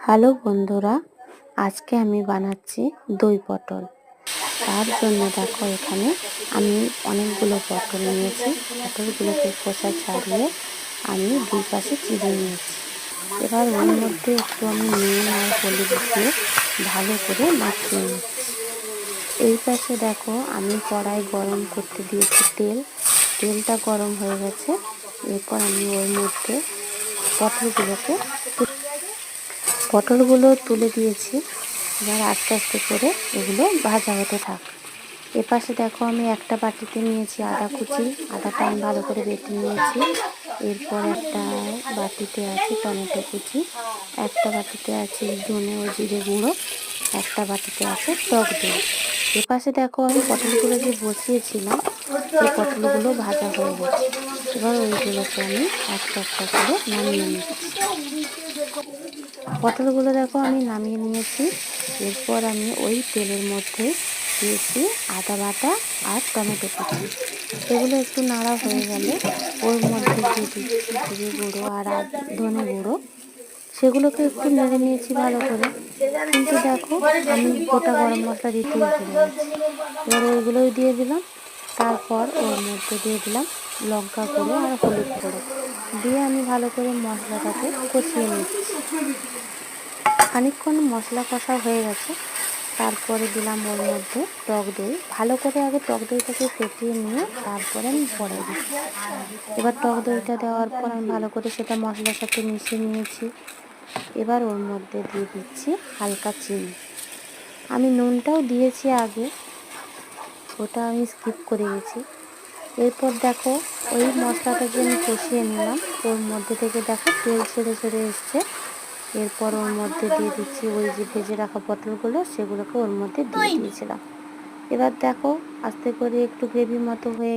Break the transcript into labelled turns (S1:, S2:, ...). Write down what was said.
S1: Hello বন্ধুরা, আজকে আমি বানাচ্ছি দই পটল। তার জন্য দেখো এখানে আমি অনেকগুলো পটল নিয়েছি। পটলগুলোকে খোসা ছাড়িয়ে আমি দুই পাশে চিড়ে নিয়েছি। এবার ওর মধ্যে একটু আমি নুন আর হলুদ দিয়ে ভালো করে মাখিয়ে নিচ্ছি। এই পাশে দেখো আমি কড়াই গরম করতে দিয়েছি তেলটা গরম হয়ে গেছে। এরপর আমি ওর মধ্যে পটলগুলো তুলে দিয়েছি। এবার আস্তে আস্তে করে এগুলো ভাজা হতে থাক। এপাশে দেখো আমি একটা বাটিতে নিয়েছি আদা কুচি। আদাটা আমি ভালো করে বেটে নিয়েছি। এরপর একটা বাটিতে আছে টমেটো কুচি, একটা বাটিতে আছে ধনে ও জিরে গুঁড়ো, একটা বাটিতে আছে টক দই। এপাশে দেখো আমি পটলগুলো যে বসিয়েছিলাম, সেই পটলগুলো ভাজা হয়ে গেছে। এবার ওইগুলোকে আমি একটা একটা করে নামিয়ে নিচ্ছি। পটলগুলো দেখো আমি নামিয়ে নিয়েছি। এরপর আমি ওই তেলের মধ্যে দিয়েছি আদা বাটা আর টমেটো কুচি। এগুলো একটু নাড়া হয়ে গেলে ওর মধ্যে দিয়ে দিচ্ছি জিরে গুঁড়ো আর ধনে গুঁড়ো। সেগুলোকে একটু নেড়ে নিয়েছি ভালো করে। কিন্তু দেখো আমি গোটা গরম মশলা দিতেই ভুলে গেছি। এবার ওইগুলোই দিয়ে দিলাম। তারপর ওর মধ্যে দিয়ে দিলাম লঙ্কা গুঁড়ো আর হলুদ গুঁড়ো দিয়ে আমি ভালো করে মশলাটাকে কষিয়ে নিচ্ছি। খানিকক্ষণ মশলা কষা হয়ে গেছে। তারপরে দিলাম ওর মধ্যে টক দই। ভালো করে আগে টক দইটাকে ফেটিয়ে নিয়ে তারপরে আমি পরে দিচ্ছি। এবার টক দইটা দেওয়ার পর আমি ভালো করে সেটা মশলার সাথে মিশিয়ে নিয়েছি। এবার ওর মধ্যে দিয়ে দিচ্ছি হালকা চিনি। আমি নুনটাও দিয়েছি আগে, ওটা আমি স্কিপ করে গেছি। এরপর দেখো ওই মশলাটা যে আমি কষিয়ে নিলাম, ওর মধ্যে থেকে দেখো তেল ছেড়ে ছেড়ে এসছে। এরপর ওর মধ্যে দিয়ে দিচ্ছি ওই যে ভেজে রাখা পটলগুলো, সেগুলোকে ওর মধ্যে দিয়ে দিয়েছিলাম। এবার দেখো আস্তে করে একটু গ্রেভি মতো হয়ে